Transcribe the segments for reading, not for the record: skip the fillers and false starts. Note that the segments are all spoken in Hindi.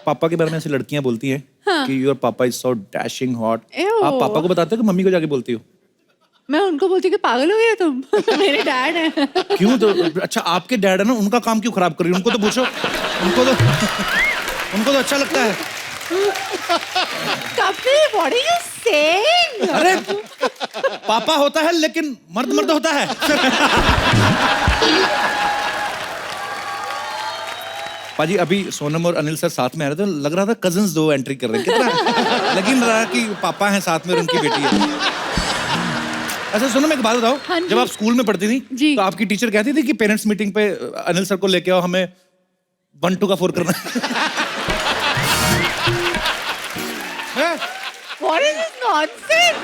पापा के बारे में ऐसी लड़कियां बोलती हैं कि योर पापा इज सो डैशिंग हॉट, आप पापा को बताते हो कि मम्मी को जाके बोलती हो? मैं उनको बोलती हूँ कि पागल हो गया तुम मेरे डैड हैं। क्यों? तो अच्छा आपके डैड है ना, उनका काम क्यों खराब कर रही है? उनको तो पूछो, उनको तो अच्छा लगता है। Kapil, what are you saying? अरे पापा होता है लेकिन मर्द मर्द होता है। पाजी अभी सोनम और अनिल सर साथ में आ रहे थे, लग रहा था कजन्स दो एंट्री कर रहे हैं। कितना लग रहा है कि पापा हैं साथ में और उनकी बेटी है। अच्छा सोनम एक बात बताओ, हाँ जब आप स्कूल में पढ़ती थी तो आपकी टीचर कहती थी कि पेरेंट्स मीटिंग पे अनिल सर को लेके आओ, हमें 1 2 का 4 करना है। What is this nonsense?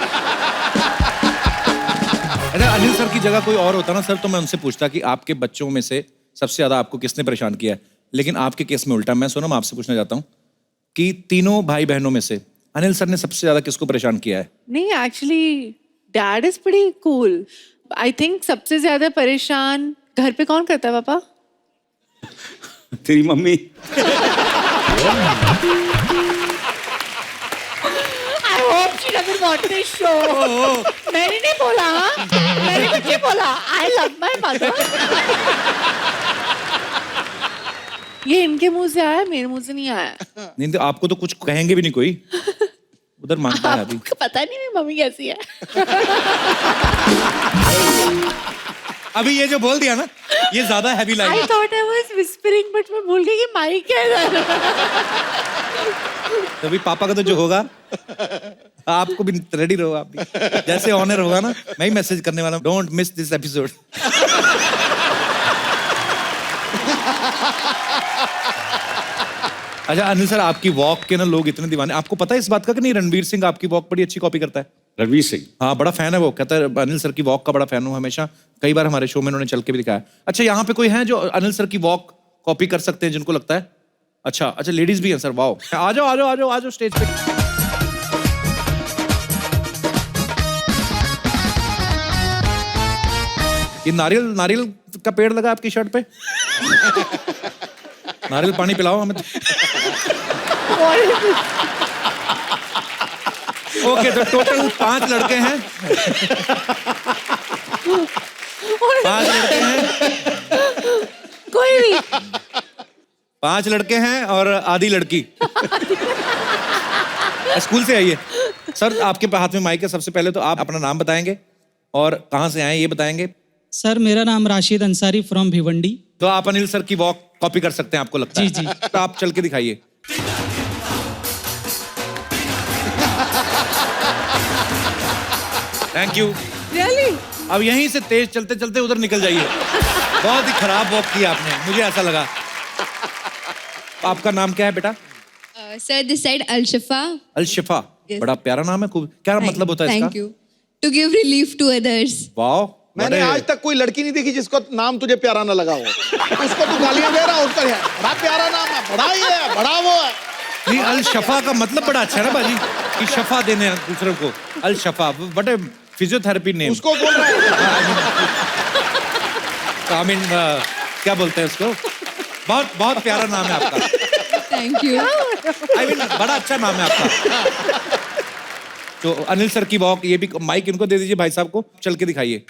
अरे अनिल सर की जगह कोई और होता ना सर, तो मैं उनसे पूछता कि आपके बच्चों में से सबसे ज्यादा आपको किसने परेशान किया है, लेकिन आपके केस में उल्टा। मैं सोनम आपसे पूछना चाहता हूँ कि तीनों भाई बहनों में से अनिल सर ने सबसे ज्यादा किसको परेशान किया है? नहीं, actually dad is pretty cool. I think सबसे ज्यादा परेशान घर पे कौन करता है पापा? तेरी mummy. I hope she doesn't watch this show. मैंने नहीं बोला, मैंने कुछ नहीं बोला। I love my mother. ये इनके मुंह से आया, मेरे मुंह से नहीं आया। नहीं तो आपको तो कुछ कहेंगे भी नहीं कोई, उधर मांगता है अभी। आपको पता नहीं मेरी मम्मी कैसी है। अभी ये जो बोल दिया ना, ये ज्यादा heavy line. I thought I was whispering, but मैं भूल गई कि माइक है। तो अभी पापा का तो जो होगा, आपको भी रेडी रहो। आप भी जैसे ऑनर होगा ना, मैं ही मैसेज करने वाला हूँ, डोंट मिस दिस एपिसोड। अच्छा अनिल सर, आपकी वॉक के ना लोग इतने दीवाने, आपको पता है इस बात का कि नहीं रणवीर सिंह आपकी वॉक बड़ी अच्छी कॉपी करता है? रणवीर सिंह? हाँ, बड़ा फैन है वो, कहता है अनिल सर की वॉक का बड़ा फैन हूँ हमेशा। कई बार हमारे शो में उन्होंने चल के भी दिखाया। अच्छा यहाँ पे कोई है जो अनिल सर की वॉक कॉपी कर सकते हैं जिनको लगता है? अच्छा अच्छा, लेडीज भी हैं सर, वाओ। आ जाओ आ जाओ आ जाओ आ जाओ स्टेज पे। ये नारियल नारियल का पेड़ लगा आपकी शर्ट पे? नारियल पानी पिलाओ हमें। ओके, तो टोटल 5 लड़के हैं। 5 लड़के हैं, कोई भी 5 लड़के हैं और आधी लड़की। स्कूल से आइए सर, आपके हाथ में माइक है। सबसे पहले तो आप अपना नाम बताएंगे और कहाँ से आए ये बताएंगे। सर मेरा नाम राशिद अंसारी फ्रॉम भिवंडी। तो आप अनिल सर की वॉक कॉपी कर सकते हैं, आपको लगता है? जी जी। तो आप चल के दिखाइए। Thank you. रियली? अब यहीं से तेज चलते चलते उधर निकल जाइए। बहुत ही खराब वॉक किया आपने, मुझे ऐसा लगा। आपका नाम क्या है बेटा? Sir, this side Al-Shifa. अल-शिफा, बड़ा प्यारा नाम है। खूब, क्या मतलब होता है इसका? Thank you. To give relief to others. Wow, मैंने आज तक कोई लड़की नहीं देखी जिसको नाम तुझे प्यारा ना लगा हो। उसको तू गालियां दे रहा है, उसका बड़ा प्यारा नाम है, बड़ा ही है, बड़ा वो है। नहीं, अल-शफा का मतलब बड़ा अच्छा है ना बाजी, कि शफा देने दूसरे को। अल-शफा, बट फिजियोथेरेपी नेम। उसको बोल रहा है। आई मीन क्या बोलते हैं उसको? बहुत बहुत प्यारा नाम है आपका। Thank you. आई मीन बड़ा अच्छा नाम है आपका। तो अनिल सर की वॉक, ये भी माइक इनको दे दीजिए भाई साहब को, चल के दिखाइए।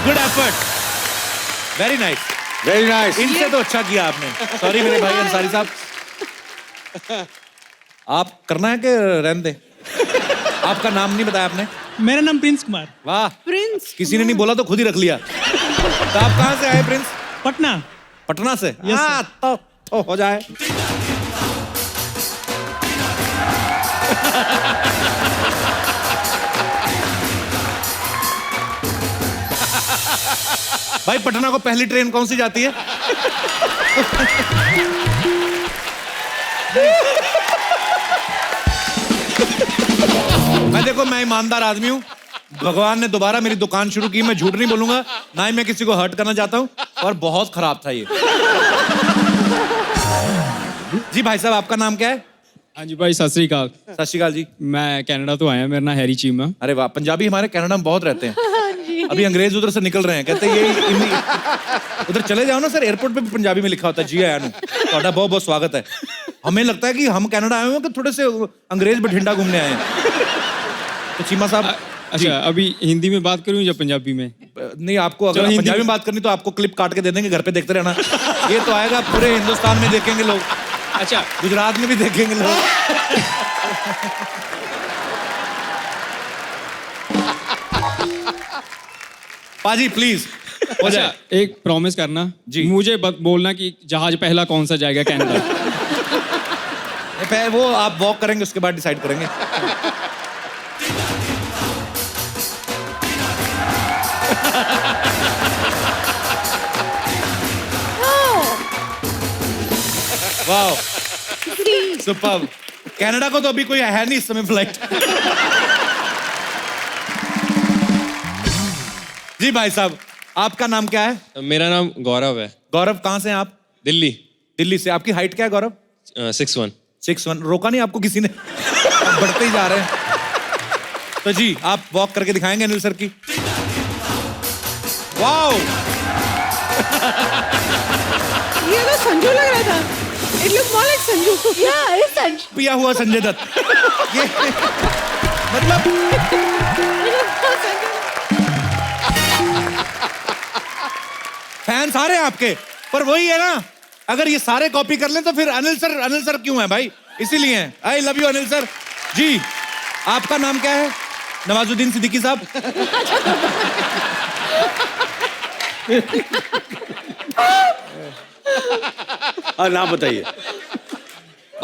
Good effort, very nice, very nice. इनसे तो अच्छा किया आपने। सॉरी मेरे भाई अंसारी साहब, आप करना है कि रहने दे? आपका नाम नहीं बताया आपने? मेरा नाम प्रिंस कुमार। वाह, प्रिंस। किसी ने नहीं बोला तो खुद ही रख लिया। तो आप कहाँ से आए प्रिंस? पटना। पटना से? Yes, sir. हाँ, तो हो जाए। भाई पटना को पहली ट्रेन कौन सी जाती है? मैं देखो, मैं ईमानदार आदमी हूँ। भगवान ने दोबारा मेरी दुकान शुरू की, मैं झूठ नहीं बोलूंगा, ना ही मैं किसी को हर्ट करना चाहता हूँ, और बहुत खराब था ये। जी भाई साहब, आपका नाम क्या है? हाँ जी भाई, सत श्री अकाल। सत श्री अकाल जी। मैं कनाडा तो आया, मेरा नाम हैरी चीमा। अरे वाह, पंजाबी हमारे कनाडा में बहुत रहते हैं। अभी अंग्रेज उधर से निकल रहे हैं, कहते हैं ये उधर चले जाओ ना सर, एयरपोर्ट पे भी पंजाबी में लिखा होता है जी आया नु, ਤੁਹਾਡਾ बहुत बहुत स्वागत है। हमें लगता है कि हम कनाडा आए हुए हैं कि थोड़े से अंग्रेज बठिंडा घूमने आए हैं। तो चीमा साहब अच्छा, अभी हिंदी में बात करूं या पंजाबी में? नहीं, आपको अगर हिंदी पंजाबी में बात करनी तो आपको क्लिप काट के दे देंगे, घर पे देखते रहना। ये तो आएगा पूरे हिंदुस्तान में देखेंगे लोग, अच्छा, गुजरात में भी देखेंगे लोग। पाजी प्लीज हो अच्छा, जाए। एक प्रॉमिस करना जी। मुझे बोलना कि जहाज पहला कौन सा जाएगा कनाडा। वो आप वॉक करेंगे उसके बाद डिसाइड करेंगे। वाह, सुपर्ब। कनाडा को तो अभी कोई है नहीं इस समय फ्लाइट। जी भाई साहब, आपका नाम क्या है? मेरा नाम गौरव है। गौरव, कहाँ से हैं आप? दिल्ली। दिल्ली से। आपकी हाइट क्या है गौरव? 6'1". 6'1". रोका नहीं आपको किसी ने? आप बढ़ते ही जा रहे हैं। तो जी आप वॉक करके दिखाएंगे अनिल सर की? वाओ, ये तो संजू लग रहा था। It looks more like Sanju. Yeah, it's Sanju. पिया हुआ संजय दत्त। ये मतलब फैंस आ रहे हैं आपके, पर वही है ना, अगर ये सारे कॉपी कर लें तो फिर अनिल सर क्यों है भाई? इसीलिए हैं। I love you Anil sir. जी आपका नाम क्या है? नवाजुद्दीन सिद्दीकी साहब। हाँ, नाम बताइए।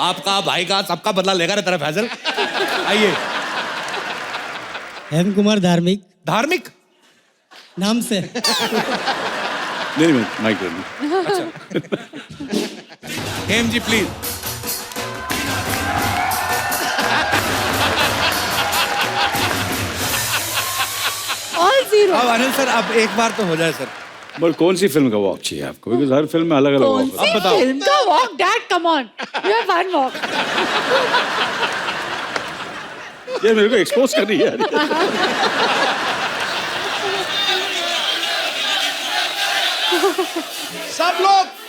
आपका, भाई का, सबका बदला लेगा रे तेरा फैजल। आइए। हेम कुमार धार्मिक धार्मिक नाम से। नहीं, mic Hem ji please. All zero। अब अनिल सर, अब एक बार तो हो जाए सर। बट कौन सी फिल्म का वॉक चाहिए आपको? बिकॉज हर फिल्म में अलग अलग कौन वॉक सी अब बताओ। फिल्म का walk? Dad come on, you have one walk. ये मेरे को एक्सपोज कर रही है।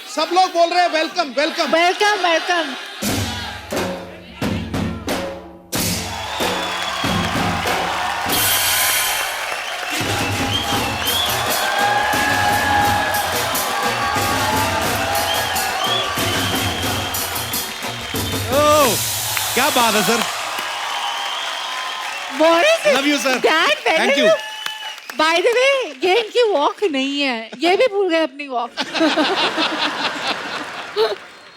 सब लोग बोल रहे हैं welcome welcome. Welcome welcome. Oh, क्या बात है sir. Love you, sir. Dad, Thank you. By the way, ये इनकी वॉक नहीं है, ये भी भूल गए अपनी वॉक।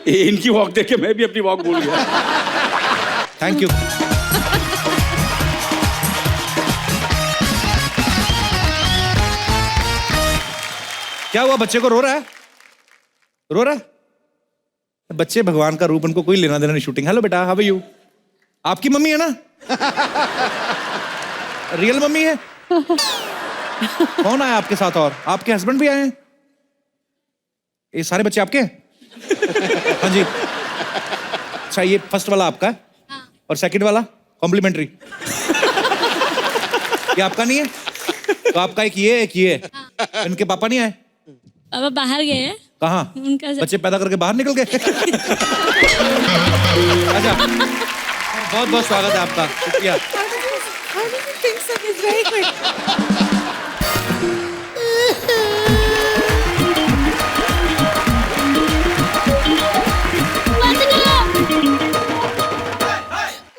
इनकी वॉक देख के मैं भी अपनी वॉक भूल गया। Thank you. क्या हुआ, बच्चे को रो रहा है? रो रहा है? बच्चे भगवान का रूप, उनको कोई लेना देना नहीं शूटिंग। हेलो बेटा, हाउ आर यू? आपकी मम्मी है ना? रियल मम्मी है? कौन आया आपके साथ? और आपके हस्बैंड भी आए हैं? ये सारे बच्चे आपके हैं? हाँ जी। अच्छा, ये फर्स्ट वाला आपका है? हाँ। और सेकंड वाला कॉम्प्लीमेंट्री? ये आपका नहीं है? तो आपका एक ये है। हाँ। इनके पापा नहीं आए? पापा बाहर गए हैं। कहाँ? उनका बच्चे पैदा करके बाहर निकल गए? अच्छा, बहुत बहुत स्वागत है आपका, शुक्रिया। How did you think so? It's very quick.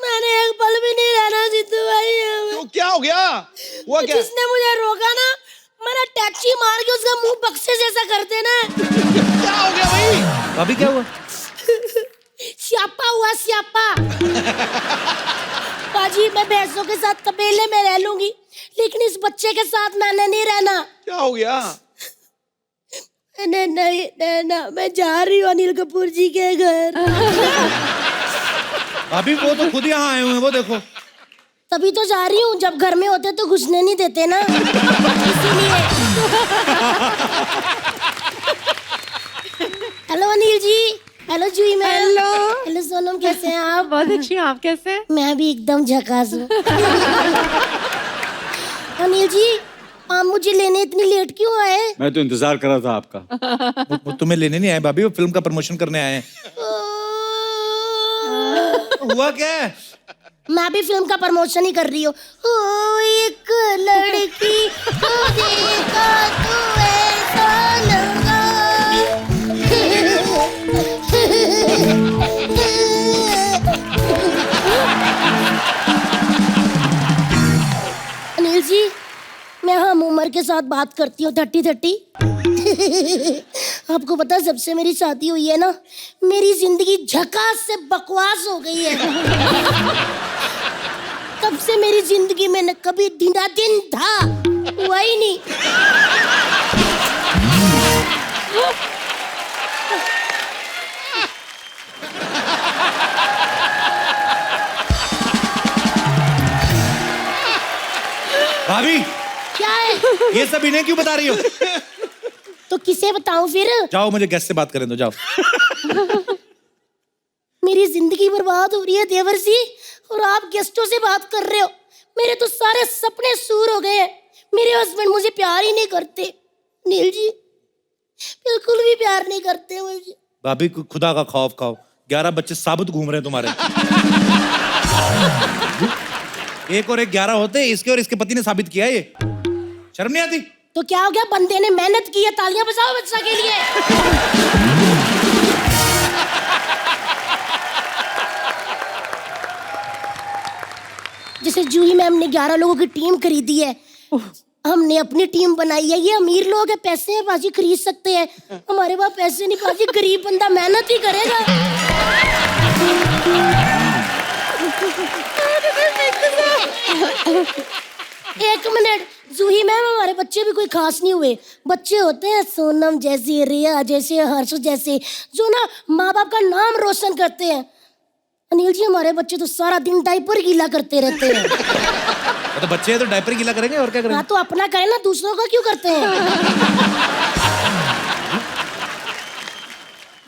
मैंने एक पल भी नहीं रहना जीतू भाई। तो क्या हो गया? हुआ क्या? जिसने मुझे रोका ना, मैंने टैक्सी मार के उसका मुंह बक्से जैसा करते ना। क्या हो गया भाई? अभी क्या हुआ? स्यापा हुआ, स्यापा। बाजी, मैं भैंसों के साथ तबेले में रह लूंगी, लेकिन इस बच्चे के साथ मैंने नहीं रहना। क्या हो गया? मैंने नहीं रहना। मैं जा रही हूँ अनिल कपूर जी के घर। अभी वो तो खुद यहाँ आए हुए हैं, वो देखो। तभी तो जा रही हूँ, जब घर में होते तो घुसने नहीं देते ना, इसीलिए। हेलो अनिल जी। हेलो जूही मैम। हेलो सोनम, कैसे हैं आप? बहुत अच्छी हूँ, आप कैसे हैं? मैं भी एकदम झकास हूँ। अनिल जी, आप मुझे लेने इतनी लेट क्यों आए? मैं तो इंतजार कर रहा था आपका। वो तुम्हें लेने नहीं आए भाभी, वो फिल्म का प्रमोशन करने आए हैं। हुआ क्या है? मैं भी फिल्म का प्रमोशन ही कर रही हूँ। ओ एक लड़की को देखा तो ऐसा लगा। अनिल जी, मैं हम उम्र के साथ बात करती हूँ 30-30। आपको पता है जब से मेरी शादी हुई है ना, मेरी जिंदगी झकास से बकवास हो गई है। तब से मेरी जिंदगी में न कभी दिन था, हुआ ही नहीं। भाभी क्या है? ये सब इन्हें क्यों बता रही हो? तो किसे बताऊं फिर? जाओ, मुझे गेस्ट से बात करें दो, जाओ। मेरी जिंदगी बर्बाद हो रही है देवर जी, और आप गेस्टों से बात कर रहे हो। मेरे तो सारे सपने सूर हो गए हैं। मेरे हस्बैंड मुझे प्यार ही नहीं करते। नील जी बिल्कुल भी प्यार नहीं करते मुझे। भाभी खुदा का खौफ खाओ, 11 बच्चे साबुत घूम रहे हैं तुम्हारे। एक और एक 11 होते, इसके और इसके पति ने साबित किया है। ये शर्म नहीं आती? तो क्या हो गया, बंदे ने मेहनत की है, तालियां बजाओ बच्चा के लिए। जैसे जूही मैम ने 11 लोगों की टीम खरीदी है, हमने अपनी टीम बनाई है। ये अमीर लोग है, पैसे हैं बाजी, खरीद सकते हैं। हमारे पास पैसे नहीं बाजी, गरीब बंदा मेहनत ही करेगा। एक मिनट जूही मैम, हमारे बच्चे भी कोई खास नहीं हुए। बच्चे होते हैं सोनम जैसे, रिया जैसे, हर्ष जैसे, जो ना माँ बाप का नाम रोशन करते हैं। अनिल जी हमारे बच्चे तो सारा दिन डायपर गीला करते रहते हैं। तो बच्चे हैं तो डायपर गीला करेंगे और क्या करेंगे? हाँ तो अपना करें ना, दूसरों का क्यों करते हैं?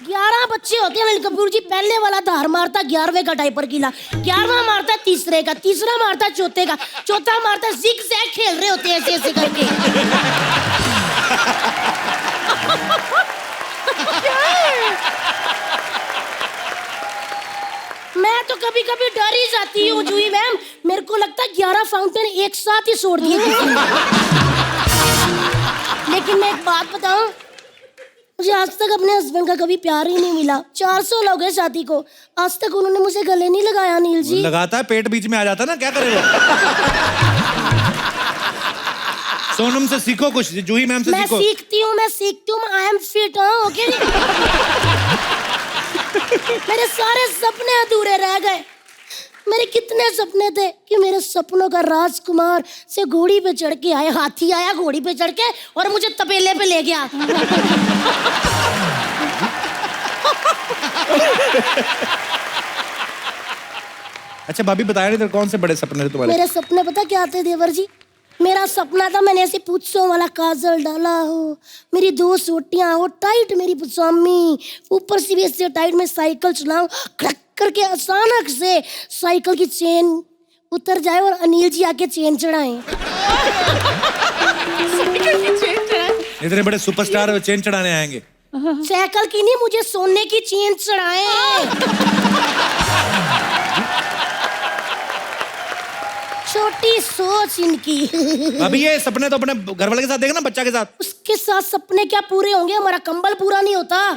11 बच्चे होते हैं अनिल कपूर जी। पहले वाला धार मारता 11वें का डायपर गीला, 11वां मारता तीसरे का, तीसरा मारता चौथे का, चौथा मारता जिग जैग खेल रहे होते हैं ऐसे ऐसे करके। मैं तो कभी कभी डर ही जाती हूँ जूही मैम। मेरे को लगता है 11 फाउंटेन एक साथ ही छोड़ दिए किसी ने। लेकिन मैं एक बात बताऊं, मुझे आज तक अपने हस्बैंड का कभी प्यार ही नहीं मिला। 400 लोग हैं शादी को, आज तक उन्होंने मुझे गले नहीं लगाया। नील जी लगाता है, पेट बीच में आ जाता ना, क्या करेगा? सोनम से सीखो कुछ, जूही मैम से सीखो। मैं सीखती हूँ। I am fit. ओके। मेरे सारे सपने अधूरे रह गए। मेरे कितने सपने थे कि मेरे सपनों का राजकुमार से घोड़ी पे चढ़ के आया, हाथी आया घोड़ी पे चढ़ के और मुझे तपेले पे ले गया। अच्छा भाभी बताया नहीं, कौन से बड़े सपने थे तुम्हारे? मेरे सपने पता क्या थे देवर जी? मेरा सपना था मैंने ऐसे पूछों वाला काजल डाला हो, मेरी 2 सोटियां हो टाइट, मेरी पजामी ऊपर से भी ऐसे टाइट, में साइकिल चलाऊं, खड़क करके अचानक से साइकिल की चेन उतर जाए और अनिल जी आके चेन चढ़ाएं। इतने बड़े सुपरस्टार चेन चढ़ाने आएंगे? साइकिल की नहीं, मुझे सोने की चेन चढ़ाएं। छोटी सोच इनकी। अभी ये सपने तो अपने घर वाले के साथ देखना, बच्चा के साथ। उसके साथ सपने क्या पूरे होंगे, हमारा कंबल पूरा नहीं होता।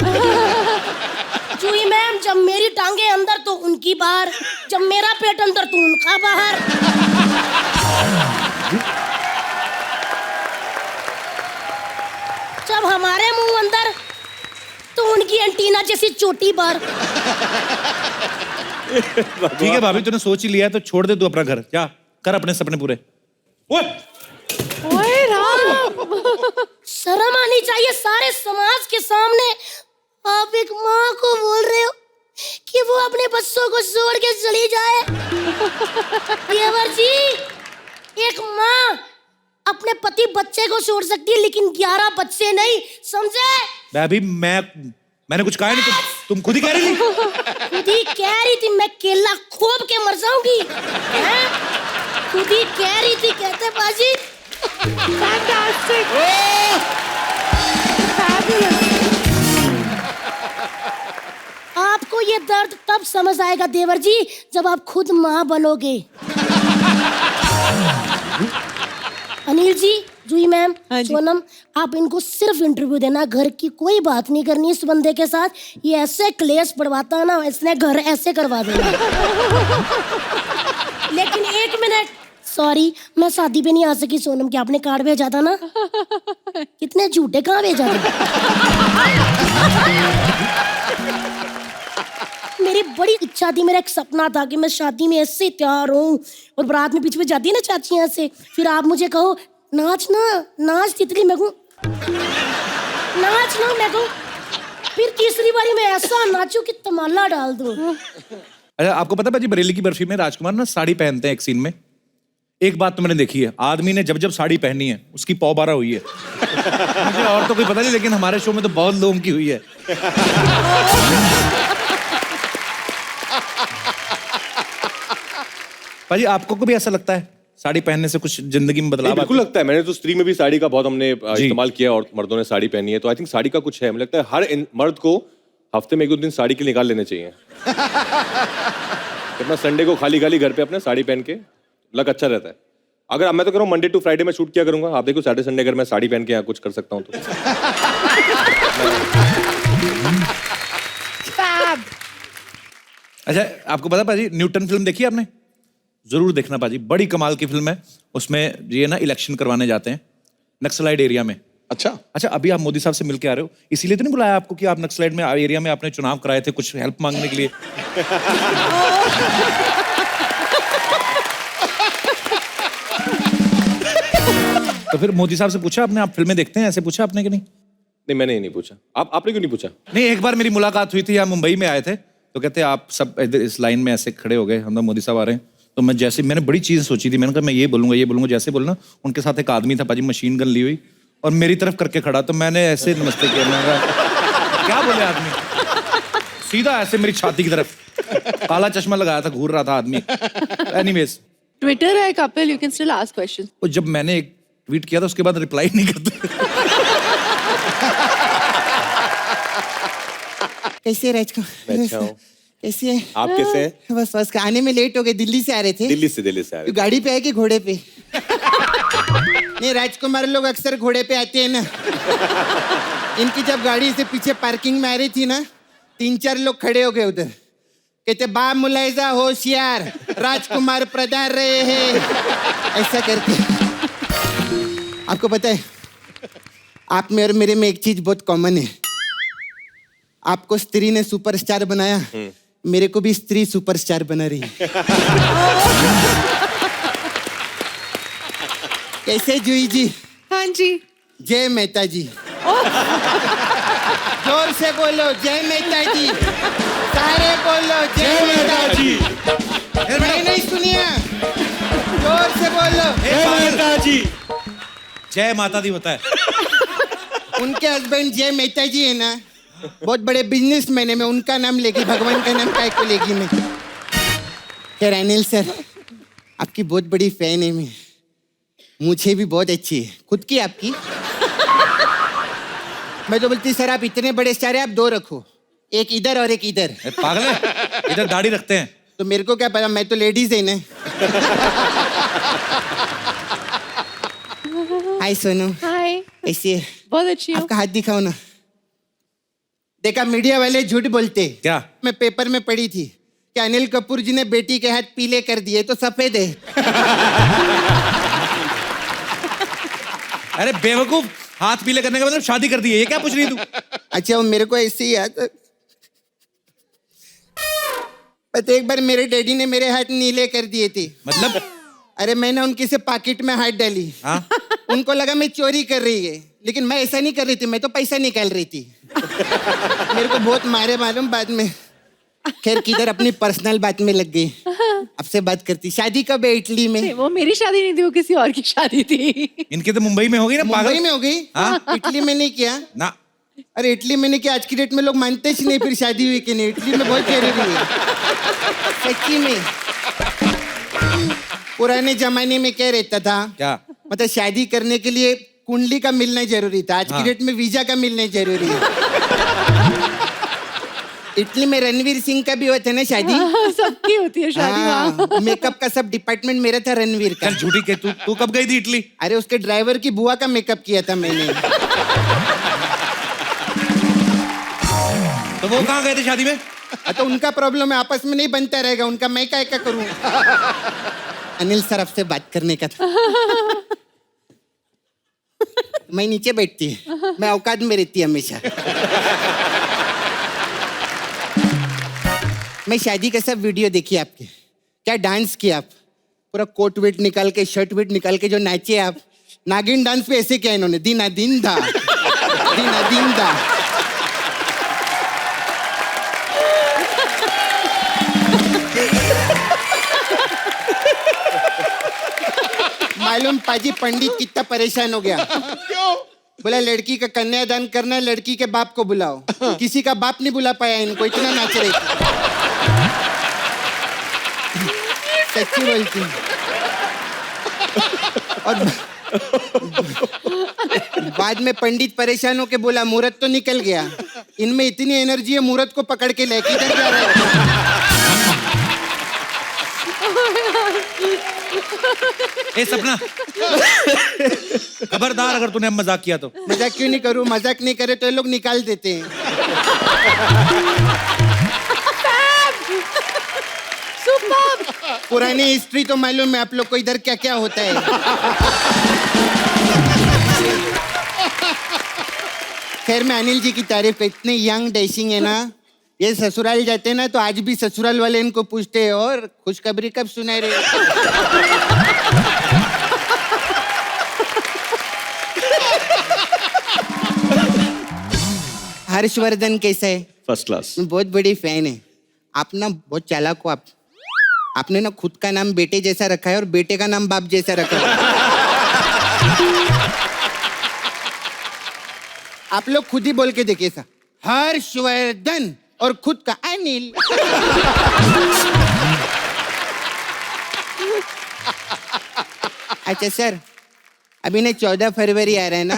जूही मैम, जब मेरी टांगे अंदर तो उनकी बाहर, जब मेरा पेट अंदर तो उनका बाहर। जब हमारे मुंह अंदर तो उनकी एंटीना जैसी चोटी बाहर। ठीक है भाभी, तूने सोच ही लिया तो छोड़ दे तू अपना घर, जा कर अपने सपने पूरे। ओए राम, शर्म आनी चाहिए सारे समाज के सामने। आप एक माँ को बोल रहे हो कि वो अपने बच्चों को छोड़ के चली जाए। देवर जी, एक माँ अपने पति बच्चे को छोड़ सकती है, लेकिन 11 बच्चे नहीं, समझे? भाभी मैंने कुछ कहा नहीं, तुम खुद ही कह रही थी। खुद ही कह रही थी, मैं केला खोप के मर जाऊंगी। खुद ही कह रही थी, कहते बाजी Fantastic. Fabulous. आपको ये दर्द तब समझ आएगा देवर जी जब आप खुद माँ बनोगे। अनिल जी, जूही मैम, सोनम, आप इनको सिर्फ इंटरव्यू देना, घर की कोई बात नहीं करनी इस बंदे के साथ। ये ऐसे क्लेश पड़वाता है ना, इसने घर ऐसे करवा देना। लेकिन 1 मिनट, सॉरी, मैं शादी पे नहीं आ सकी सोनम, क्या आपने कार्ड भेजा था ना? कितने झूठे कहाँ भेजा था? मेरी बड़ी इच्छा थी, मेरा एक सपना था कि मैं शादी में ऐसे तैयार हूँ और बारात में पीछे जाती है ना चाचियाँ से, फिर आप मुझे कहो नाच ना, नाच तितली, मैं कहूँ नाच ना, मैं कहूँ फिर तीसरी बारी मैं ऐसा नाचूं कि तमाला डाल दूं। अच्छा, आपको पता है भाजी, बरेली की बर्फी में राजकुमार ना साड़ी पहनते हैं एक सीन में। एक बात तो मैंने देखी है, आदमी ने जब जब साड़ी पहनी है उसकी पौ बारह हुई है। मुझे और तो कोई पता नहीं, लेकिन हमारे शो में तो बहुत लोगों की हुई है। भाजी, आपको भी ऐसा लगता है साड़ी पहनने से कुछ जिंदगी में बदलाव? बिल्कुल लगता है। मैंने तो स्त्री में भी साड़ी का बहुत हमने इस्तेमाल किया और मर्दों ने साड़ी पहनी है, तो आई थिंक साड़ी का कुछ है। मुझे लगता है हर मर्द को हफ्ते में 1-2 दिन साड़ी के निकाल लेने चाहिए। अपना संडे को खाली खाली घर पे अपने साड़ी पहन के लग अच्छा रहता है। अगर मैं तो कह रहा हूँ मंडे टू फ्राइडे में शूट किया करूंगा, आप देखो सैटरडे संडे अगर मैं साड़ी पहन के यहाँ कुछ कर सकता हूँ तो। Fab. अच्छा, आपको पता भाजी, न्यूटन फिल्म देखी है आपने? जरूर देखना भाजी, बड़ी कमाल की फिल्म है। उसमें ये ना इलेक्शन करवाने जाते हैं नक्सलाइट एरिया में। अच्छा, अभी आप मोदी साहब से मिलके आ रहे हो, इसीलिए तो नहीं बुलाया आपको कि आप नक्सलाइट में एरिया में आपने चुनाव कराए थे, कुछ हेल्प मांगने के लिए? तो फिर मोदी साहब से पूछा आपने, आप फिल्में देखते हैं, ऐसे पूछा आपने कि नहीं? नहीं, मैंने ही नहीं पूछा। आपने क्यों नहीं पूछा? नहीं, एक बार मेरी मुलाकात हुई थी, यहाँ मुंबई में आए थे, तो कहते आप सब इधर इस लाइन में ऐसे खड़े हो गए, हम मोदी साहब आ रहे हैं। तो मैं जैसे, मैंने बड़ी चीज़ सोची थी, मैंने कहा मैं ये बोलूंगा, जैसे बोलना, उनके साथ एक आदमी था भाजी, मशीन गन ली हुई और मेरी तरफ करके खड़ा, तो मैंने ऐसे नमस्ते किया। मैंने कहा क्या बोले आदमी, सीधा ऐसे मेरी छाती की तरफ, काला चश्मा लगाया था, घूर रहा था आदमी। एनीवेज, Twitter है Kapil, you can still ask questions. और जब मैंने एक ट्वीट किया था उसके बाद रिप्लाई नहीं करते। कैसे राजकुमार? मैं अच्छा हूँ। कैसे है? आप कैसे हैं? बस आने में लेट हो गए, दिल्ली से आ रहे थे। दिल्ली से आ रहे। गाड़ी पे आए कि घोड़े पे? नहीं, राजकुमार लोग अक्सर घोड़े पे आते हैं ना। इनकी जब गाड़ी से पीछे पार्किंग में आ रही थी ना, 3-4 लोग खड़े हो गए उधर, कहते बा मुलायजा होशियार, राजकुमार प्रधान रहे हैं, ऐसा करके। आपको पता है, आप में और मेरे में एक चीज बहुत कॉमन है। आपको स्त्री ने सुपरस्टार बनाया, मेरे को भी स्त्री सुपरस्टार बना रही है। कैसे जूही जी? हाँ जी। जय मेहता जी। जोर से बोलो जय मेहता जी, सारे बोलो जय मेहता जी। नहीं सुनिए, जोर से बोलो जय माता जी। जय माता दी होता है। उनके हस्बैंड जय मेहता जी है ना, बहुत बड़े बिजनेसमैन है, मैं उनका नाम लेगी, भगवान का नाम काय को लेगी मैं? खैर अनिल सर, आपकी बहुत बड़ी फैन है मैं, मुझे भी बहुत अच्छी है, खुद की आपकी। मैं तो बोलती सर आप इतने बड़े स्टार है, आप 2 रखो, एक इधर और एक इधर। पागल है, इधर दाढ़ी रखते हैं। तो मेरे को क्या पता, मैं तो लेडीज है ना। हाय सोनू। हाय। कैसी है? बहुत अच्छी हो। आपका हाथ दिखाओ ना। देखा, मीडिया वाले झूठ बोलते। क्या? मैं पेपर में पढ़ी थी कि अनिल कपूर जी ने बेटी के हाथ पीले कर दिए, तो सफेद है। अरे बेवकूफ, हाथ पीले करने का मतलब शादी कर दी है, ये क्या पूछ रही तू? अच्छा, वो मेरे को ऐसे ही याद, पता एक बार मेरे डैडी ने मेरे हाथ नीले कर दिए थे। मतलब? अरे मैंने उनकी से पॉकेट में हाथ डाली। हाँ? उनको लगा मैं चोरी कर रही है, लेकिन मैं ऐसा नहीं कर रही थी, मैं तो पैसा निकाल रही थी। मेरे को बहुत मारे मालूम बाद में। खैर किधर अपनी पर्सनल बात में लग गई। आपसे बात करती, शादी कब है इटली में? नहीं, वो मेरी शादी नहीं थी, वो किसी और की शादी थी। इनके तो मुंबई में हो गई ना, पागल। मुंबई में हो गई? हाँ? इटली में नहीं किया ना। अरे इटली में नहीं किया, आज की डेट में लोग मानते ही नहीं फिर शादी हुई कि नहीं। इटली में बहुत जरूरी है सच्ची में। पुराने जमाने में क्या रहता था? क्या? मतलब शादी करने के लिए कुंडली का मिलना जरूरी था, आज की डेट में वीजा का मिलना जरूरी है। इटली में रणवीर सिंह का भी हुआ था ना शादी। सबकी होती है शादी वहाँ। मेकअप का सब डिपार्टमेंट मेरा था रणवीर का। चल झूठी के तू कब गई थी इटली? अरे उसके ड्राइवर की बुआ का मेकअप किया था मैंने। तो वो कहाँ गए थे शादी में? तो उनका प्रॉब्लम है, आपस में नहीं बनता रहेगा उनका, मैं क्या करूं। अनिल सर आपसे बात करने का था। मैं नीचे बैठती है, मैं औकात में रहती हमेशा। मैं शादी का सब वीडियो देखी आपके, क्या डांस किया आप, पूरा कोट वेट निकाल के शर्ट वेट निकाल के जो नाचे आप, नागिन डांस पे ऐसे किया इन्होंने, दीना दिन दा दीना दिन दा। मालूम पाजी पंडित कितना परेशान हो गया। क्यों? बोला लड़की का कन्यादान करना है, लड़की के बाप को बुलाओ। किसी का बाप नहीं बुला पाया इनको, इतना नाच रहे थे। सच्ची बोलती हूँ। और बाद में पंडित परेशान होके बोला मुहूर्त तो निकल गया, इनमें इतनी एनर्जी है मुहूर्त को पकड़ के लेके इधर जा रहे हैं। ए सपना, खबरदार अगर तूने अब मजाक किया तो। मजाक क्यों नहीं करूं, मजाक नहीं करे तो ये लोग निकाल देते हैं। पुरानी हिस्ट्री तो मालूम है आप लोग को इधर क्या क्या होता है। खैर मैं अनिल जी की तारीफ, इतने यंग डैशिंग है ना, ये ससुराल जाते हैं ना तो आज भी ससुराल वाले इनको पूछते हैं और खुशखबरी कब सुनाए रहे। हर्षवर्धन कैसा है? First class. बहुत बड़ी फैन है। आप ना बहुत चालाक हो। आपने ना खुद का नाम बेटे जैसा रखा है और बेटे का नाम बाप जैसा रखा है। आप लोग खुद ही बोल के देखिए सा, हर्षवर्धन और खुद का अनिल। अच्छा सर, अभी ना 14 फरवरी आ रहा है ना,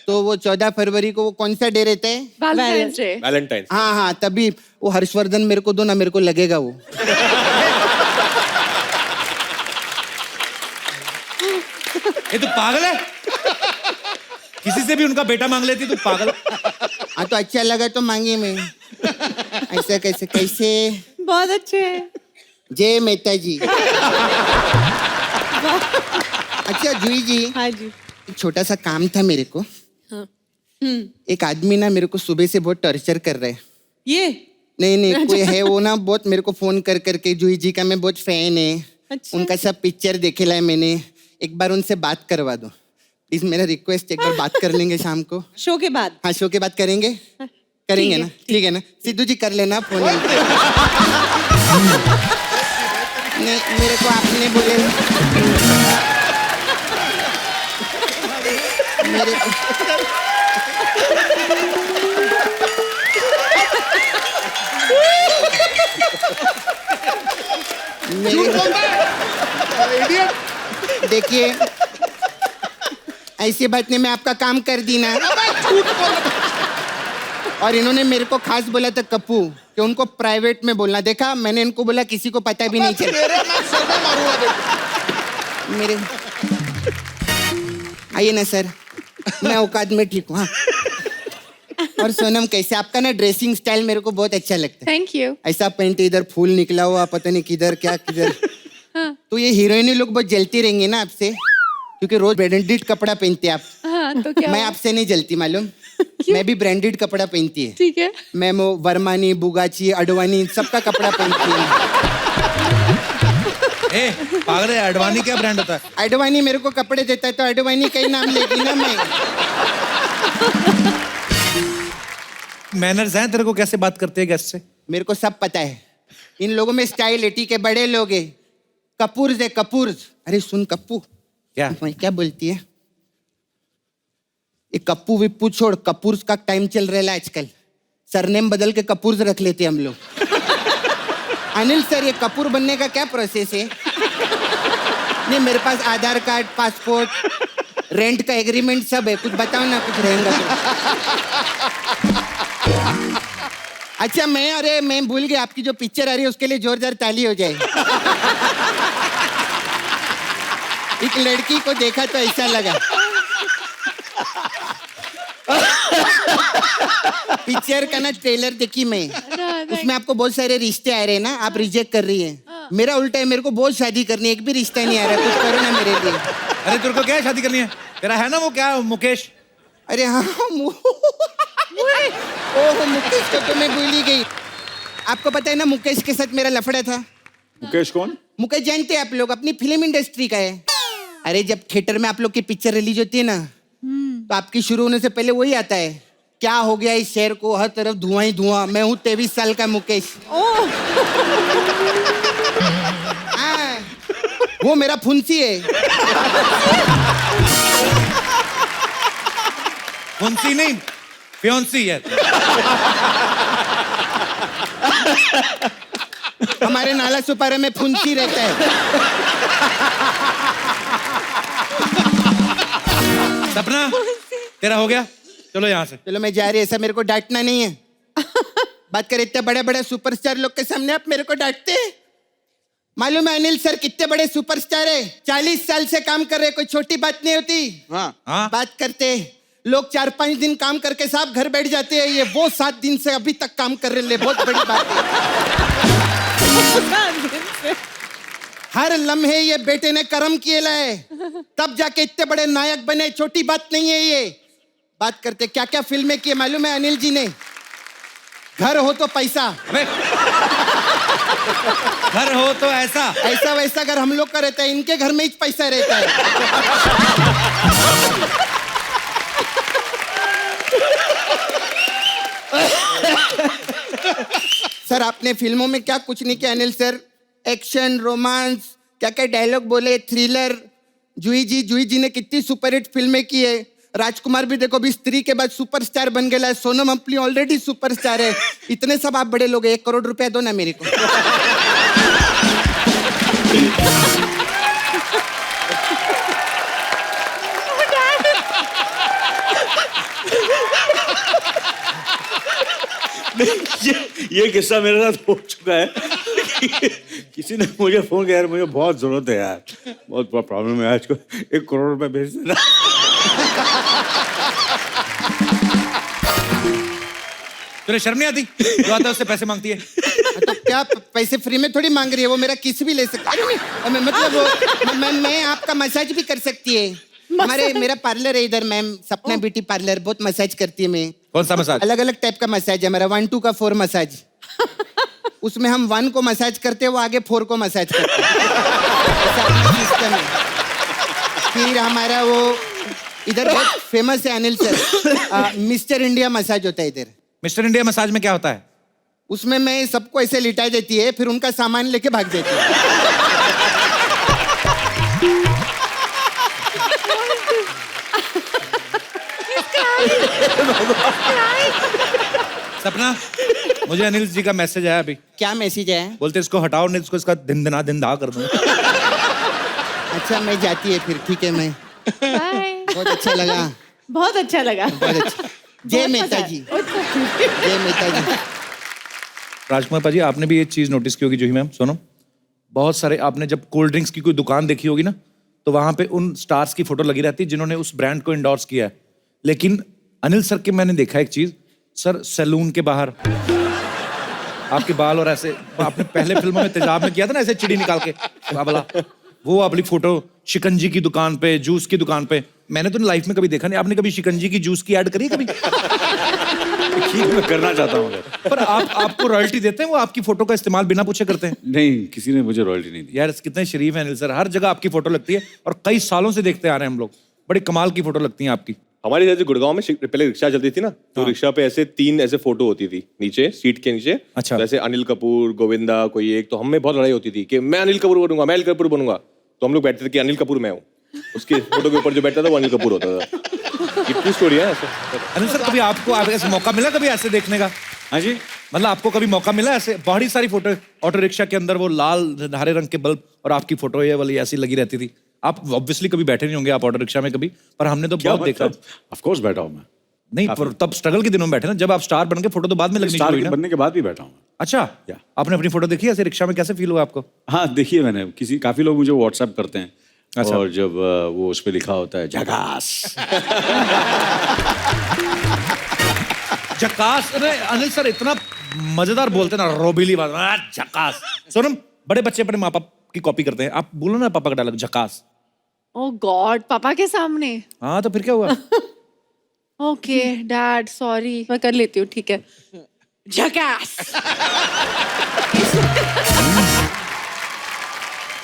तो वो 14 फरवरी को वो कौन सा डे रहता है? Valentine's day. वैलेंटाइन। हाँ, तभी वो हर्षवर्धन मेरे को दो ना, मेरे को लगेगा वो। ये तो पागल है, किसी से भी उनका बेटा मांग लेती तू, पागल। हाँ तो अच्छा लगा तो मांगी मैं। ऐसा कैसे कैसे? बहुत अच्छे हैं। जय मेहता जी। अच्छा जूही जी, हाँ जी। एक छोटा सा काम था मेरे को। एक आदमी ना मेरे को सुबह से बहुत टॉर्चर कर रहा है। ये नहीं कोई है वो ना, बहुत मेरे को फोन कर करके, जूही जी का मैं बहुत फैन है। अच्छा। उनका सब पिक्चर देखेला है मैंने, एक बार उनसे बात करवा दो प्लीज, मेरा रिक्वेस्ट। एक बार बात कर लेंगे शाम को? शो के बाद। हाँ शो के बाद करेंगे, करेंगे ना? ठीक है ना? सिद्धू जी कर लेना फोन। नहीं मेरे को आपने बोले मेरे को देखिए ऐसी बात नहीं, मैं आपका काम कर दी ना। और इन्होंने मेरे को खास बोला था कप्पू कि उनको प्राइवेट में बोलना। देखा मैंने इनको बोला किसी को पता भी नहीं चला। मेरे आइए ना सर, मैं औकात में ठीक हूँ। हाँ। और सोनम कैसे? आपका ना ड्रेसिंग स्टाइल मेरे को बहुत अच्छा लगता है। Thank you. ऐसा पेंट इधर फूल निकला हुआ, पता नहीं किधर क्या किधर। तो ये हीरोइनी लोग बहुत जलती रहेंगी ना आपसे, क्योंकि रोज ब्रांडेड कपड़ा पहनते आप। हाँ तो क्या? मैं आपसे नहीं जलती मालूम, मैं भी ब्रांडेड कपड़ा पहनती है। ठीक है। मैं वो वर्मानी, बुगाची, अडवाणी सबका कपड़ा पहनती हूँ। ए पागल है, अडवाणी क्या ब्रांड होता है? अडवाणी मेरे को कपड़े देता है तो अडवाणी का ही नाम लेगी ना मैं। मैनर्स हैं तेरे को, कैसे बात करते हैं गेस्ट से? मेरे को सब पता है, इन लोगों में स्टाइल है, ठीक है? बड़े लोग है, कपूर्स है कपूर्स। अरे सुन कप्पू, क्या क्या बोलती है? ये कप्पू विप्पू छोड़, कपूर्स का टाइम चल रहा है आजकल। सरनेम बदल के कपूर्स रख लेते हम लोग। अनिल सर, ये कपूर बनने का क्या प्रोसेस है? नहीं मेरे पास आधार कार्ड, पासपोर्ट, रेंट का एग्रीमेंट सब है। कुछ बताओ ना, कुछ रहेगा तो। अच्छा मैं भूल गया, आपकी जो पिक्चर आ रही है उसके लिए जोरदार ताली हो जाए। एक लड़की को देखा तो ऐसा लगा। पिक्चर का ना ट्रेलर देखी मैं, उसमें आपको बहुत सारे रिश्ते आ रहे हैं ना, आप रिजेक्ट कर रही हैं। मेरा उल्टा है, मेरे को बहुत शादी करनी है, एक भी रिश्ता नहीं आ रहा, कुछ करो ना मेरे लिए। अरे तेरे को क्या शादी करनी है? तेरा है ना वो क्या मुकेश? अरे हाँ ओह मुकेश को तो मैं भूल ही गई। आपको पता है ना मुकेश के साथ मेरा लफड़ा था। मुकेश कौन? मुकेश जानते हैं आप लोग, अपनी फिल्म इंडस्ट्री का है। अरे जब थिएटर में आप लोग की पिक्चर रिलीज होती है ना, तो आपकी शुरू होने से पहले वही आता है, क्या हो गया इस शहर को, हर तरफ धुआं ही धुआं, मैं हूँ 23 साल का मुकेश। हाँ, वो मेरा फुंसी है। फुंसी नहीं, फ्योंसी है। हमारे नाला सुपारा में फुंसी रहता है। सपना तेरा हो गया? चलो यहाँ से। चलो मैं जा रही, ऐसा मेरे को डांटना नहीं है। बात कर, इतने बड़े बड़े सुपरस्टार लोग के सामने आप मेरे को डांटते हैं। मालूम है अनिल सर कितने बड़े सुपरस्टार है, 40 साल से काम कर रहे, कोई छोटी बात नहीं होती। हाँ बात करते लोग 4-5 दिन काम करके साहब घर बैठ जाते हैं, ये वो 7 दिन से अभी तक काम कर रहे, बहुत बड़ी बात है। हर लम्हे ये बेटे ने कर्म किए लाए, तब जाके इतने बड़े नायक बने, छोटी बात नहीं है ये। बात करते क्या क्या फिल्में की मालूम है अनिल जी ने? घर हो तो पैसा, घर हो तो ऐसा ऐसा वैसा घर हम लोग का रहता है, इनके घर में ही पैसा रहता है। सर आपने फिल्मों में क्या कुछ नहीं किया अनिल सर, एक्शन, रोमांस, क्या क्या डायलॉग बोले, थ्रिलर। जूही जी ने कितनी सुपरहिट फिल्में की है। राजकुमार भी देखो अभी स्त्री के बाद सुपरस्टार बन गया है, सोनम अपनी ऑलरेडी सुपरस्टार है। इतने सब आप बड़े लोग हैं, 1 करोड़ रुपया दो ना मेरे को। ये किस्सा मेरे साथ हो चुका है। किसी ने मुझे फोन किया, यार मुझे बहुत जरूरत है यार, बहुत प्रॉब्लम है, आज को 1 करोड़ रुपए भेज देना। तुझे शर्म नहीं आती? जो आता है उससे पैसे मांगती है। तो क्या पैसे फ्री में थोड़ी मांग रही है वो, मेरा किस भी ले सकता है। मतलब वो मैं आपका मसाज भी कर सकती है। मेरा पार्लर है इधर मैम, सपना ब्यूटी पार्लर, बहुत मसाज करती है मैं। कौन सा मसाज? अलग अलग टाइप का मसाज है मेरा, 1 2 का 4 मसाज। उसमें हम 1 को मसाज करते हैं, वो आगे 4 को मसाज करते हैं। सिस्टम है। फिर हमारा वो इधर बहुत फेमस है Anil sir, mister India massage होता है इधर। मिस्टर इंडिया मसाज में क्या होता है? उसमें मैं सबको ऐसे लिटा देती है, फिर उनका सामान लेके भाग जाती है। सपना, मुझे अनिल जी का मैसेज आया अभी। क्या मैसेज है? बोलते इसको हटाओ, नहीं इसको इसका दिन दा कर दूंगा। अच्छा मैं जाती है फिर, ठीक है मैं। बाय। बहुत अच्छा लगा, बहुत अच्छा लगा। बहुत अच्छा। जय मेहता जी, जय मेहता जी। राजकुमार पाजी, आपने भी ये चीज नोटिस की होगी जूही मैम, सुनो, बहुत सारे आपने जब कोल्ड ड्रिंक्स की कोई दुकान देखी होगी ना, तो वहां पे उन स्टार्स की फोटो लगी रहती है जिन्होंने उस ब्रांड को इंडोर्स किया है। लेकिन अनिल सर के मैंने देखा एक चीज, सर सैलून के बाहर आपके बाल, और ऐसे आपने पहले फिल्मों में तेजाब में किया था ना, ऐसे चिड़ी निकाल के बाबला, वो अपनी फोटो शिकंजी की दुकान पे, जूस की दुकान पे। मैंने तो लाइफ में कभी देखा नहीं, आपने कभी शिकंजी की जूस की ऐड करी कभी? ठीक, मैं करना चाहता हूँ पर आपको रॉयल्टी देते हैं वो आपकी फोटो का इस्तेमाल बिना पूछे करते हैं? नहीं, किसी ने मुझे रॉयल्टी नहीं दी। यार कितने शरीफ हैं अनिल सर, हर जगह आपकी फोटो लगती है और कई सालों से देखते आ रहे हैं हम लोग, बड़ी कमाल की फोटो लगती है आपकी। हमारे जैसे गुड़गांव में पहले रिक्शा चलती थी ना, तो रिक्शा पे ऐसे 3 ऐसे फोटो होती थी नीचे, सीट के नीचे। अच्छा। जैसे अनिल कपूर, गोविंदा, कोई एक, तो हमें बहुत लड़ाई होती थी कि मैं अनिल कपूर बनूंगा, मैं अनिल कपूर बनूंगा। तो हम लोग बैठते थे कि अनिल कपूर मैं हूँ, उसके फोटो के ऊपर जो बैठता था वो अनिल कपूर होता था। कितनी स्टोरी है ऐसे। अनिल सर, कभी आपको ऐसा मौका मिला कभी ऐसे देखने का? हाँ जी। मतलब आपको कभी मौका मिला ऐसे बहुत सारी फोटो ऑटो रिक्शा के अंदर वो लाल हरे रंग के बल्ब और आपकी फोटो ये वाली ऐसी लगी रहती थी? आप ऑब्वियसली कभी बैठे नहीं होंगे आप ऑटो रिक्शा में कभी, पर हमने तो बहुत देखा। ऑफ कोर्स बैठा हूँ मैं। नहीं, पर तब स्ट्रगल के दिनों में बैठे ना, जब आप स्टार बन के फोटो तो बाद में लगनी स्टार शुरू हुई ना। बनने के बाद भी बैठा हूँ। अच्छा, आपने अपनी फोटो देखी ऐसे रिक्शा में, कैसे फील हुआ आपको? हाँ देखिए, मैंने काफी लोग मुझे व्हाट्सएप करते हैं। अच्छा। और जब वो उस पे लिखा होता है झकास। झकास। अरे अनिल सर इतना मजेदार बोलते हैं ना, रोबीली बात, झकास। सोनम, बड़े बच्चे अपने माँ बाप की कॉपी करते हैं, आप बोलो ना पापा का डायलॉग झकास। ओह गॉड, पापा के सामने? हाँ तो फिर क्या हुआ? ओके डैड, सॉरी, मैं कर लेती हूँ, ठीक है। झकास।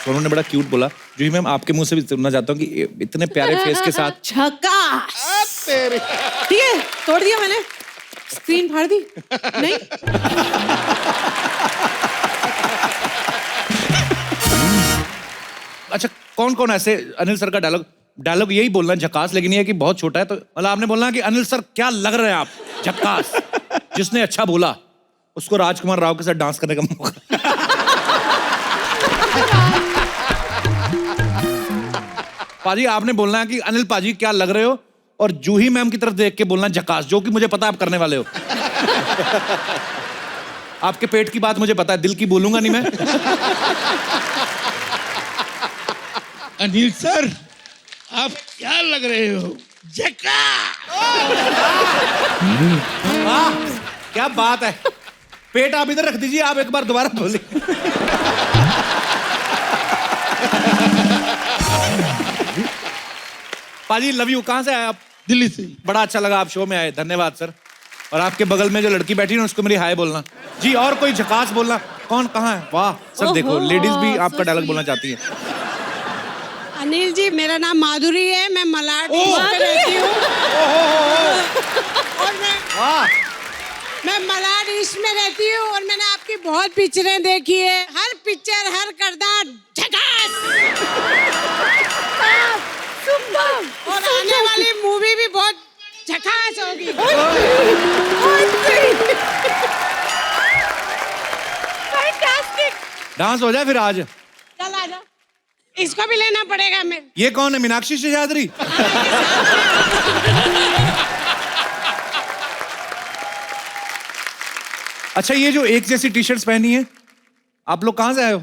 सोनम ने बड़ा क्यूट बोला। जूही मैम, आपके मुंह से भी सुनना चाहता हूँ कि इतने प्यारे फेस के साथ। झकास। ठीक है, तोड़ दिया मैंने, स्क्रीन फाड़ दी। नहीं, अच्छा, कौन कौन ऐसे अनिल सर का डायलॉग यही बोलना झकास, लेकिन ये है कि बहुत छोटा है, तो मतलब आपने बोलना कि अनिल सर क्या लग रहे हैं आप, झकास। जिसने अच्छा बोला उसको राजकुमार राव के साथ डांस करने का मौका। पाजी, आपने बोलना है कि अनिल पाजी क्या लग रहे हो, और जूही मैम की तरफ देख के बोलना झकास, जो कि मुझे पता आप करने वाले हो। आपके पेट की बात मुझे पता है, दिल की बोलूंगा नहीं मैं। अनिल सर, आप क्या लग रहे हो, क्या बात है। पेट आप इधर रख दीजिए, आप एक बार दोबारा बोलिए। पाजी लव यू। कहाँ से आए आप? दिल्ली से। बड़ा अच्छा लगा आप शो में आए, धन्यवाद सर। और आपके बगल में जो लड़की बैठी है ना, उसको मेरी हाय बोलना जी। और कोई झकास बोलना। कौन कहाँ है? वाह सर, देखो लेडीज भी आपका डायलॉग बोलना चाहती है। अनिल जी, मेरा नाम माधुरी है, मैं मलाड में रहती हूँ। और मैं मलाड ईस्ट में रहती हूँ, और मैंने आपकी बहुत पिक्चरें देखी है। हर पिक्चर, हर किरदार झकास। और आने वाली मूवी भी बहुत झकास होगी। डांस हो जाए फिर आज। चल आजा, इसको भी लेना पड़ेगा। मैं ये कौन है? मीनाक्षी शेषाद्री? अच्छा, ये जो एक जैसी टी शर्ट्स पहनी है, आप लोग कहाँ से आए हो?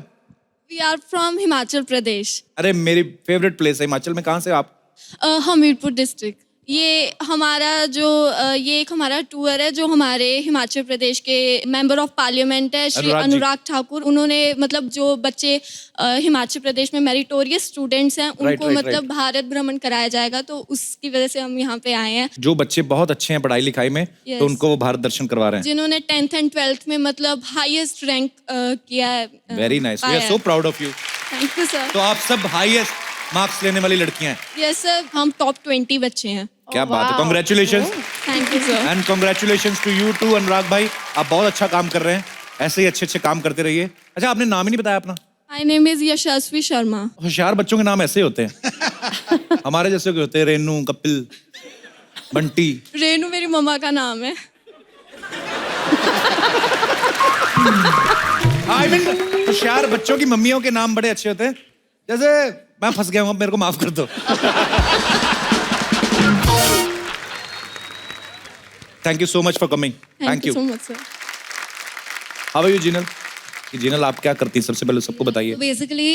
We are from Himachal Pradesh, अरे मेरी फेवरेट प्लेस है हिमाचल में। कहाँ से आप? हमीरपुर डिस्ट्रिक्ट। ये हमारा जो ये एक हमारा टूर है जो हमारे हिमाचल प्रदेश के मेंबर ऑफ पार्लियामेंट है श्री अनुराग जी। अनुराग ठाकुर, उन्होंने मतलब जो बच्चे हिमाचल प्रदेश में मेरिटोरियस स्टूडेंट्स हैं उनको right, मतलब भारत भ्रमण कराया जाएगा, तो उसकी वजह से हम यहाँ पे आए हैं। जो बच्चे बहुत अच्छे हैं पढ़ाई लिखाई में, Yes. तो उनको वो भारत दर्शन करवा रहे हैं। जिन्होंने 10th एंड 12th में मतलब हाईएस्ट रैंक किया है। Very nice, we are so proud of you. Thank you sir. तो आप सब हाईएस्ट मार्क्स लेने वाली लड़कियां हैं। यस सर, हम टॉप 20 बच्चे हैं। क्या बात है, congratulation. Thank you sir. And congratulation to you too Anurag भाई, आप बहुत अच्छा काम कर रहे हैं, ऐसे ही अच्छे अच्छे काम करते रहिए। अच्छा, आपने नाम ही नहीं बताया अपना। माय नेम इज यशस्वी शर्मा। होशियार बच्चों के नाम ऐसे ही होते हैं। हमारे जैसे के होते हैं, रेनू, कपिल, बंटी। रेनू मेरी मम्मा का नाम है। आई मीन होशियार बच्चों की मम्मियों के नाम बड़े अच्छे होते हैं। जैसे मैं फंस गया हूँ, अब मेरे को माफ कर दो। Thank you so much for coming. Thank you so much sir. How are you Jinal? Jinal आप क्या करती हैं, सबसे पहले सबको बताइए। Basically,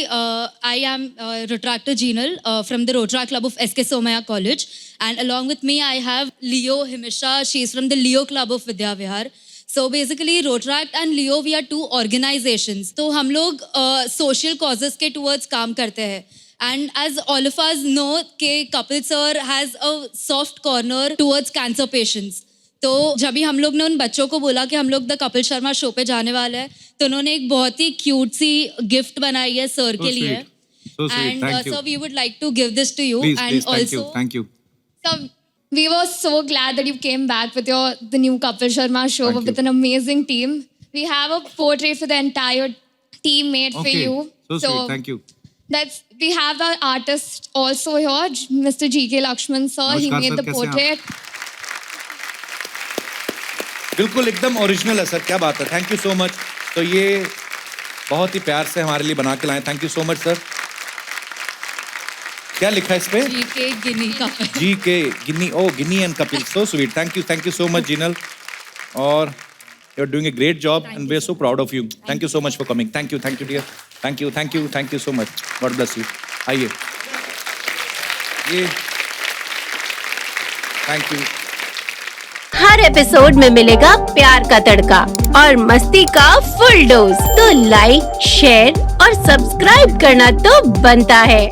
I am Rotractor Jinal from the Rotract Club of SK Somaya College, and along with me I have Leo Himisha. She is from the Leo Club of Vidya Vihar. So basically, Rotract and Leo, we are two organizations. तो हम लोग social causes के towards काम करते हैं. And as all of us know, कि Kapil sir has a soft corner towards cancer patients. तो जब भी हम लोग ने उन बच्चों को बोला कि हम लोग द कपिल शर्मा शो पे जाने वाले हैं, तो उन्होंने एक बहुत ही क्यूट सी गिफ्ट बनाई है सर के लिए। And so we would like to give this to you and also thank you. So we were so glad that you came back with the new Kapil Sharma show with an amazing team. We have a portrait for the entire team made for you. So sweet, thank you. We have our artist also here, Mr. G.K. Lakshman sir. He नमस्कार made sir, the कैसे हैं आप? portrait. बिल्कुल एकदम ओरिजिनल है सर, क्या बात है, थैंक यू सो मच। तो ये बहुत ही प्यार से हमारे लिए बना के लाए, thank you so much sir. क्या लिखा है इस पे? GK Ginni Kapil. GK Ginni, oh Ginni and Kapil, so sweet, thank you so much Jinal, और you are doing a great job and we are so proud of you. Thank you so much for coming, thank you dear, thank you so much, God bless you. आइए ये थैंक यू। हर एपिसोड में मिलेगा प्यार का तड़का और मस्ती का फुल डोज, तो लाइक शेयर और सब्सक्राइब करना तो बनता है।